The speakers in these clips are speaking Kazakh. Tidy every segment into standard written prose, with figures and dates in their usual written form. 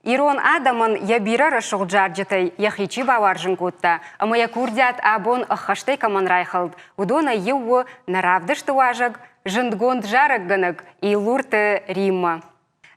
Ирон адамын ябира шуғ жаржытай яхичи баваржын көтті. Амая курдят абон ахаштай каман райхалд. Удона еуы наравдышты важыг, жындгонд жарық гынық, илурты Римма.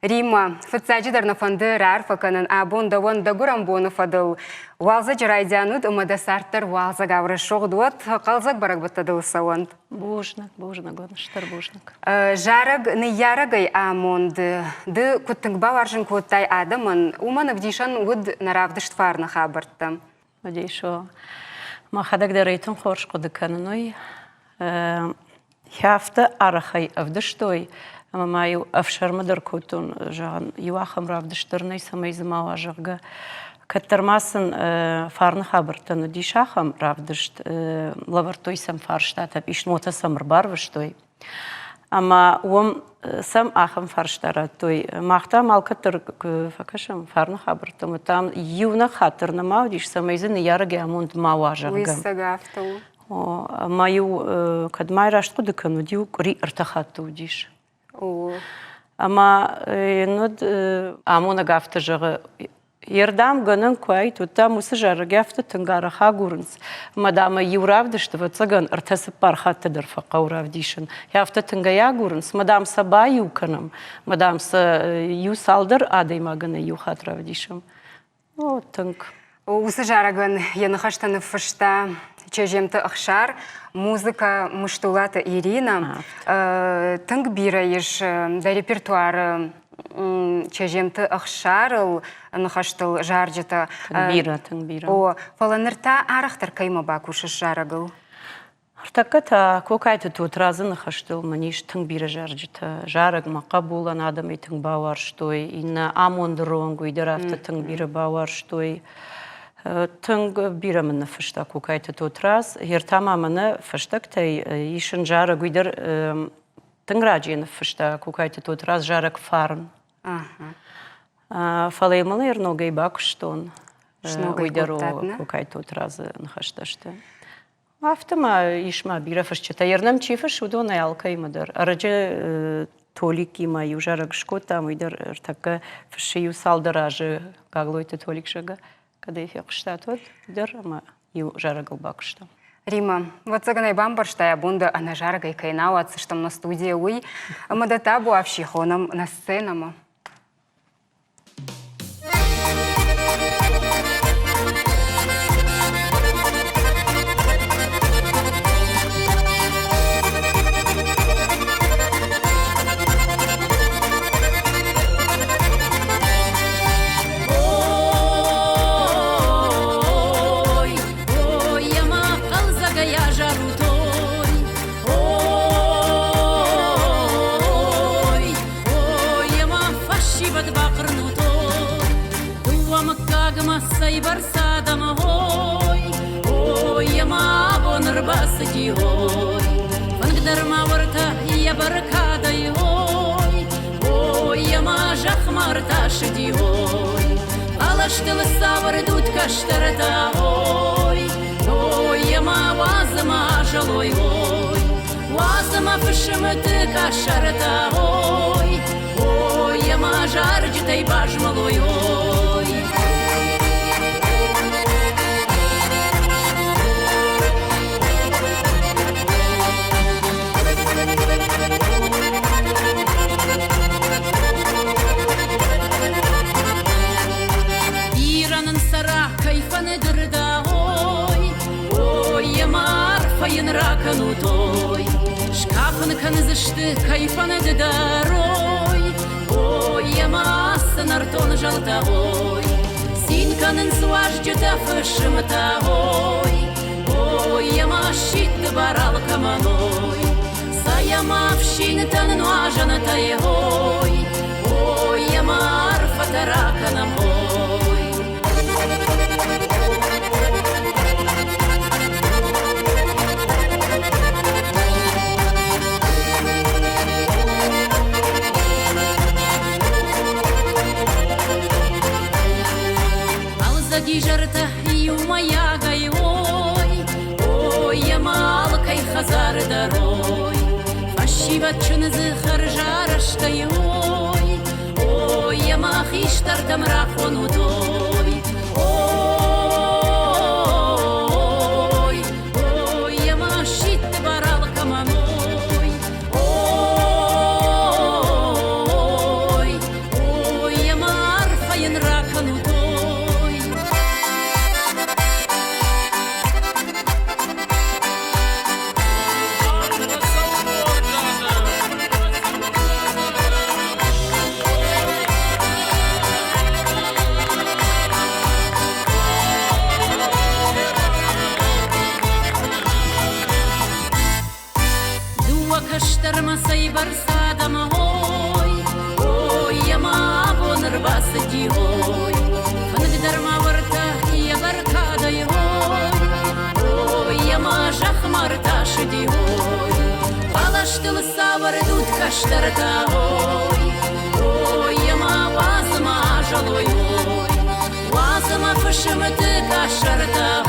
Римма, фыцаджидарна фанды рарфаканын абон давон дагурам боны фадыл. Валза жарайдянуд умада сарттар валза гавры шоғдуат, қалзак барак баттадыл сауанд. Бужнак, главныштар бужнак. Жарыг ны ярыгай амонды, ды күттінг баваржын көттай адамын, уманық дейшан уд наравдышт фарны хабыртты. Дейшо, махадак дарайтын хорш қодыканыной, хяфты арахай авдыштой, Ама маю афшармадар кутун жаған юахам равдыштырнай самайзымау ажыға. Каттармасын фарны хабыртыны дишахам равдышт лавартой сам фарштатап ишнота самыр барвыштой. Ама уам сам ахам фарштара той махта малкатыр факашам фарны хабыртымы там юна хатырны мау диш самайзыны ярыге амунд мау ажыға. Уйсагафтау. Маю кадмай раштку дыкану дию кури артахатту диш. Ама амуна гафта жағы ердам гынын куай тута мусы жары гафта тынгары хагурынс. Мадама юравдышты вацаган артасып пархаттыдыр фақа уравдишын. Яфта тынга ягурынс. Мадам саба юканым. Мадам са ю салдыр адайма гына юхат равдишым. О, тынг. Усы жарагын янахаштаны фышта чежемті ақшар, музыка мұштулаты Ирина. Тынг бира еш да репертуары чежемті ақшарыл нахаштыл жаржыты. Тынг бира. Фаланырта арақтар кайма бакушыш жарагыл? Артаката кокайты тут разы нахаштыл маниш тынг бира жаржыты. Жараг мақа булан адам и тынг бауар штой. Инна амондыронгу идерафта тынг бира бауар штой. Тынг бирамыны фышта кукайты тут раз. Ертамамыны фыштак тай ишын жара гуйдыр тынграджины фышта кукайты тут раз жарак фарн. Фалаймыны ерногай бакуштон. Гуйдыру кукайты тут раз нахашташты. Автома ишма бира фышчыта. Ернам чифыш удона ялкаймыдыр. Арачы толик имаю жарак шкота мыйдыр артака фышию салдыражы гаглойты толик жага. Когда их штатут, дерма и жаргал бакшта. Рима, вот цаганай бамбаршта бунда она жаргай кайнау отсыштам на студии уй, а мы до табу авщихоном на сценам. Сади ой, вангдарма варта я баркада ой, ой я мажах марта шади ой, алаштыл савар дут каштарта ой, ой я ма вазма жалой ой, вазма фшмты кашарта ой, ой я ма жарджтай бажмалой ой. Ракану той, шкафын канызышты кайфаны дарой, ой, ямасы нартон жалта ой, синканын суажджыта фышымта ой, ямашит барал каманой, саямавшин танын важана тай ой, ямарфа тараканам ой. Жарта юмая гай ой, я малкай хазар дарой, фашива чунзы харжараштай ой, я махиш хаштар там рахону той. Ой, ой, я машит барал каманой. Ой, ой, я марфаен ракану той. Каштар масай барсадам ой, ой, яма бонар басади ой, фанагдар маварта я баркада ой, ой, яма жахмарта шади ой, палаштыл савар дут каштарта ой, ой, яма вазма жалой ой, вазма фашмты кашарта